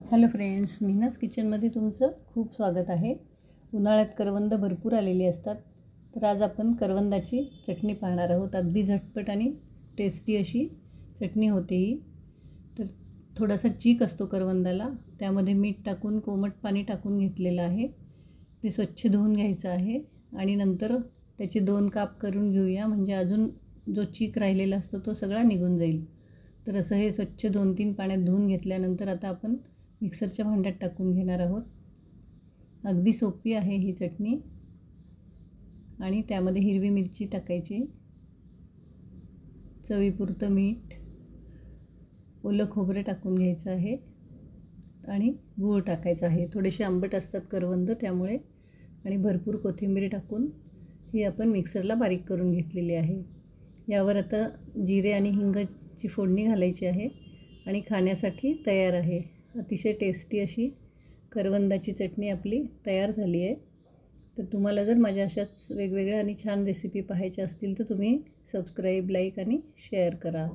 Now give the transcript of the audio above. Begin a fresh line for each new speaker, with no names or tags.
Hello friends, मीनाज किचनमध्ये तुमचं खूप स्वागत आहे। उन्हाळ्यात करवंद भरपूर आलेली असतात, तर आज आपण करवंदाची चटणी पाहणार आहोत। अगदी झटपट आणि टेस्टी अशी चटणी होते ही। तर थोडासा चीक असतो करवंदाला, त्यामध्ये मीठ टाकून कोमट पाणी टाकून घेतलेलं आहे। ते स्वच्छ धुवून घ्यायचं आहे आणि नंतर त्याचे 2 काप करून घेऊया, म्हणजे अजून जो चीक राहिलेला असतो तो सगळा निघून जाईल। तर असं हे स्वच्छ 2-3 पाण्यात धुवून घेतल्यानंतर आता आपण मिक्सरच्या भांड्यात टाकून घेणार आहोत। अगदी सोपी आहे ही चटणी। आणि त्यामध्ये हिरवी मिरची टाकायची, चवीपुरतं मीठ, ओलं खोबरं टाकून घ्यायचं आहे आणि गूळ टाकायचा आहे। थोडेसे आंबट असतात करवंद त्यामुळे, आणि भरपूर कोथिंबीर टाकून ही आपण मिक्सरला बारीक करून घेतलेली आहे। यावर आता जिरे आणि हिंगाची फोडणी घालायची आहे आणि खाण्यासाठी तयार आहे। अतिशय टेस्टी अशी करवंदाची चटणी आपली तयार झाली आहे। तर तुम्हाला जर माझ्या अशाच वेगवेगळ्या आणि छान रेसिपी पाहायच्या असतील तर तुम्ही सबस्क्राईब, लाईक आणि शेअर करा।